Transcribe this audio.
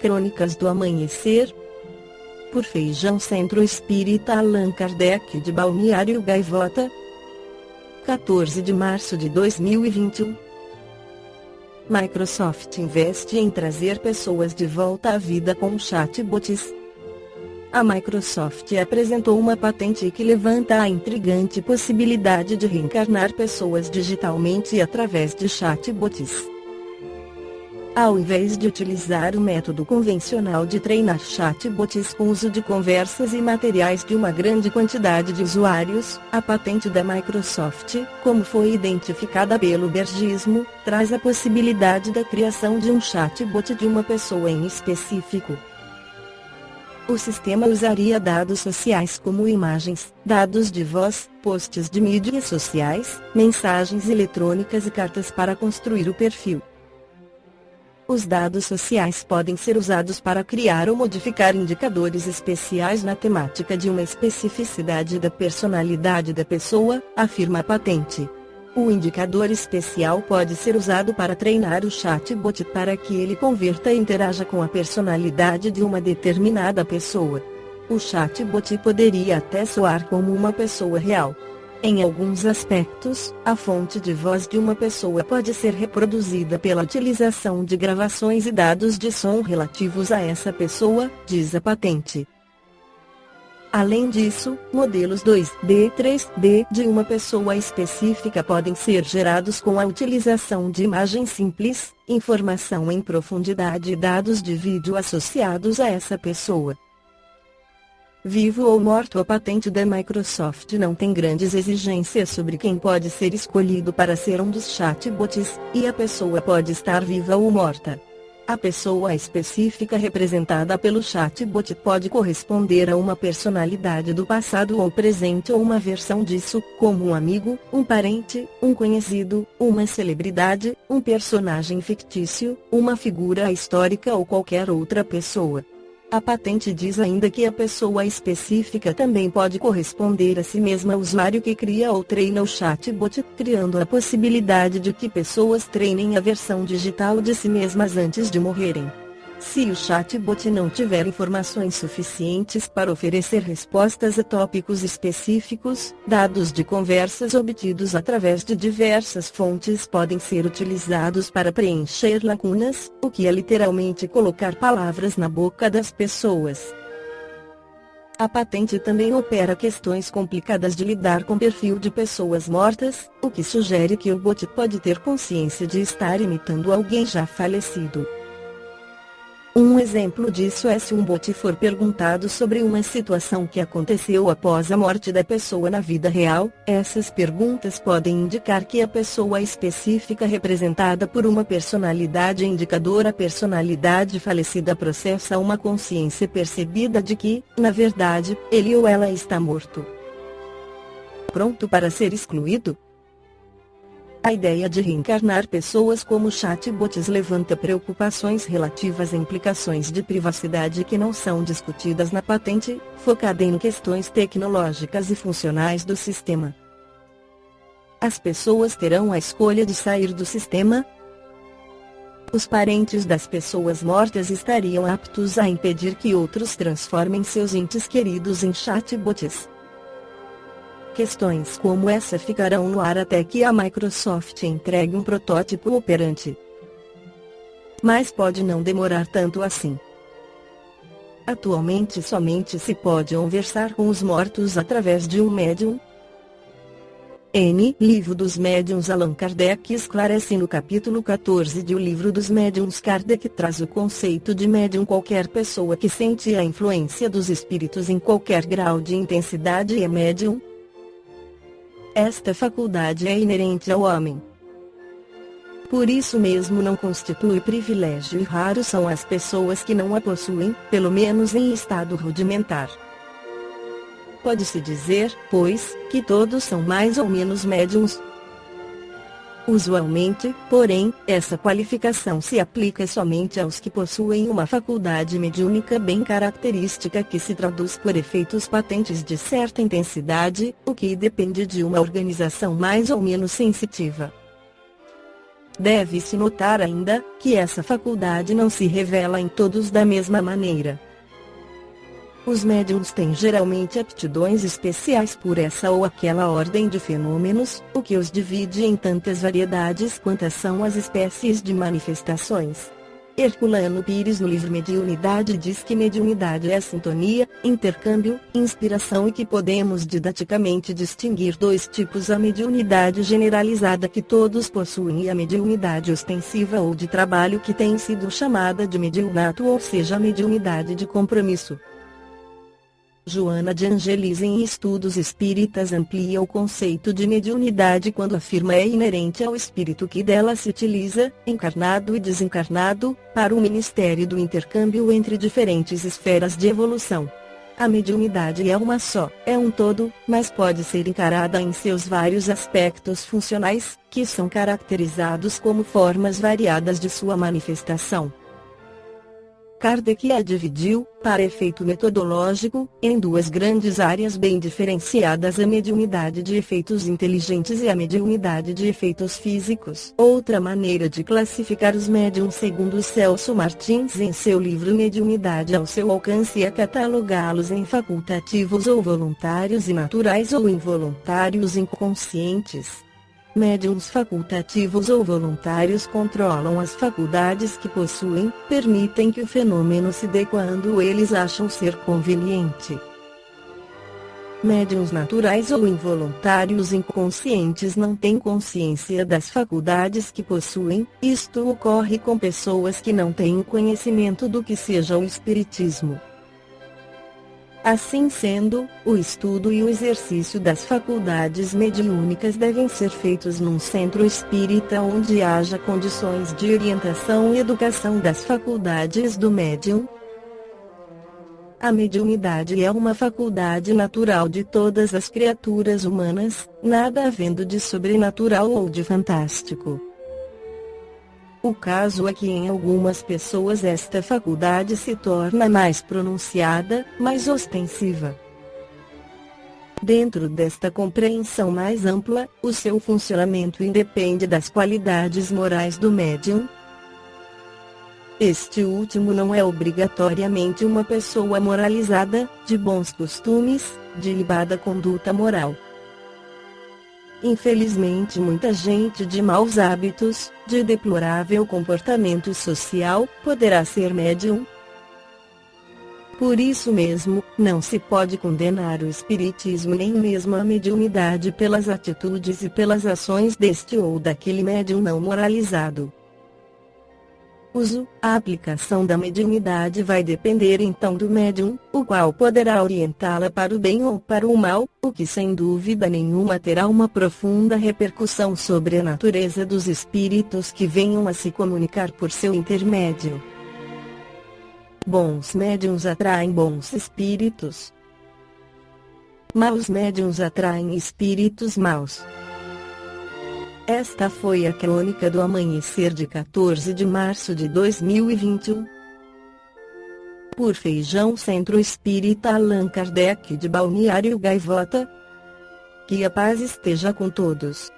Crônicas do Amanhecer, por Feijão Centro Espírita Allan Kardec de Balneário Gaivota, 14 de março de 2021. Microsoft investe em trazer pessoas de volta à vida com chatbots. A Microsoft apresentou uma patente que levanta a intrigante possibilidade de reencarnar pessoas digitalmente através de chatbots. Ao invés de utilizar o método convencional de treinar chatbots com uso de conversas e materiais de uma grande quantidade de usuários, a patente da Microsoft, como foi identificada pelo Bergismo, traz a possibilidade da criação de um chatbot de uma pessoa em específico. O sistema usaria dados sociais como imagens, dados de voz, posts de mídias sociais, mensagens eletrônicas e cartas para construir o perfil. Os dados sociais podem ser usados para criar ou modificar indicadores especiais na temática de uma especificidade da personalidade da pessoa, afirma a patente. O indicador especial pode ser usado para treinar o chatbot para que ele converta e interaja com a personalidade de uma determinada pessoa. O chatbot poderia até soar como uma pessoa real. Em alguns aspectos, a fonte de voz de uma pessoa pode ser reproduzida pela utilização de gravações e dados de som relativos a essa pessoa, diz a patente. Além disso, modelos 2D e 3D de uma pessoa específica podem ser gerados com a utilização de imagens simples, informação em profundidade e dados de vídeo associados a essa pessoa. Vivo ou morto, a patente da Microsoft não tem grandes exigências sobre quem pode ser escolhido para ser um dos chatbots, e a pessoa pode estar viva ou morta. A pessoa específica representada pelo chatbot pode corresponder a uma personalidade do passado ou presente ou uma versão disso, como um amigo, um parente, um conhecido, uma celebridade, um personagem fictício, uma figura histórica ou qualquer outra pessoa. A patente diz ainda que a pessoa específica também pode corresponder a si mesma ao usuário que cria ou treina o chatbot, criando a possibilidade de que pessoas treinem a versão digital de si mesmas antes de morrerem. Se o chatbot não tiver informações suficientes para oferecer respostas a tópicos específicos, dados de conversas obtidos através de diversas fontes podem ser utilizados para preencher lacunas, o que é literalmente colocar palavras na boca das pessoas. A patente também opera questões complicadas de lidar com perfil de pessoas mortas, o que sugere que o bot pode ter consciência de estar imitando alguém já falecido. Um exemplo disso é se um bot for perguntado sobre uma situação que aconteceu após a morte da pessoa na vida real, essas perguntas podem indicar que a pessoa específica representada por uma personalidade indicadora a personalidade falecida processa uma consciência percebida de que, na verdade, ele ou ela está morto. Pronto para ser excluído? A ideia de reencarnar pessoas como chatbots levanta preocupações relativas a implicações de privacidade que não são discutidas na patente, focada em questões tecnológicas e funcionais do sistema. As pessoas terão a escolha de sair do sistema? Os parentes das pessoas mortas estariam aptos a impedir que outros transformem seus entes queridos em chatbots? Questões como essa ficarão no ar até que a Microsoft entregue um protótipo operante. Mas pode não demorar tanto assim. Atualmente somente se pode conversar com os mortos através de um médium. Livro dos Médiuns. Allan Kardec esclarece no capítulo 14 de O Livro dos Médiuns. Kardec traz o conceito de médium: qualquer pessoa que sente a influência dos espíritos em qualquer grau de intensidade é médium. Esta faculdade é inerente ao homem. Por isso mesmo não constitui privilégio e raro são as pessoas que não a possuem, pelo menos em estado rudimentar. Pode-se dizer, pois, que todos são mais ou menos médiuns. Usualmente, porém, essa qualificação se aplica somente aos que possuem uma faculdade mediúnica bem característica que se traduz por efeitos patentes de certa intensidade, o que depende de uma organização mais ou menos sensitiva. Deve-se notar ainda, que essa faculdade não se revela em todos da mesma maneira. Os médiuns têm geralmente aptidões especiais por essa ou aquela ordem de fenômenos, o que os divide em tantas variedades quantas são as espécies de manifestações. Herculano Pires no livro Mediunidade diz que mediunidade é sintonia, intercâmbio, inspiração e que podemos didaticamente distinguir dois tipos: a mediunidade generalizada que todos possuem e a mediunidade ostensiva ou de trabalho que tem sido chamada de mediunato, ou seja, a mediunidade de compromisso. Joana de Angelis em Estudos Espíritas amplia o conceito de mediunidade quando afirma é inerente ao espírito que dela se utiliza, encarnado e desencarnado, para o ministério do intercâmbio entre diferentes esferas de evolução. A mediunidade é uma só, é um todo, mas pode ser encarada em seus vários aspectos funcionais, que são caracterizados como formas variadas de sua manifestação. Kardec a dividiu, para efeito metodológico, em duas grandes áreas bem diferenciadas: a mediunidade de efeitos inteligentes e a mediunidade de efeitos físicos. Outra maneira de classificar os médiuns, segundo Celso Martins em seu livro Mediunidade ao seu alcance, é catalogá-los em facultativos ou voluntários e naturais ou involuntários inconscientes. Médiuns facultativos ou voluntários controlam as faculdades que possuem, permitem que o fenômeno se dê quando eles acham ser conveniente. Médiuns naturais ou involuntários inconscientes não têm consciência das faculdades que possuem. Isto ocorre com pessoas que não têm conhecimento do que seja o espiritismo. Assim sendo, o estudo e o exercício das faculdades mediúnicas devem ser feitos num centro espírita onde haja condições de orientação e educação das faculdades do médium. A mediunidade é uma faculdade natural de todas as criaturas humanas, nada havendo de sobrenatural ou de fantástico. O caso é que em algumas pessoas esta faculdade se torna mais pronunciada, mais ostensiva. Dentro desta compreensão mais ampla, o seu funcionamento independe das qualidades morais do médium. Este último não é obrigatoriamente uma pessoa moralizada, de bons costumes, de ilibada conduta moral. Infelizmente, muita gente de maus hábitos, de deplorável comportamento social, poderá ser médium. Por isso mesmo, não se pode condenar o espiritismo nem mesmo a mediunidade pelas atitudes e pelas ações deste ou daquele médium não moralizado. A aplicação da mediunidade vai depender então do médium, o qual poderá orientá-la para o bem ou para o mal, o que sem dúvida nenhuma terá uma profunda repercussão sobre a natureza dos espíritos que venham a se comunicar por seu intermédio. Bons médiuns atraem bons espíritos. Maus médiuns atraem espíritos maus. Esta foi a crônica do amanhecer de 14 de março de 2021. Por Feijão Centro Espírita Allan Kardec de Balneário Gaivota. Que a paz esteja com todos.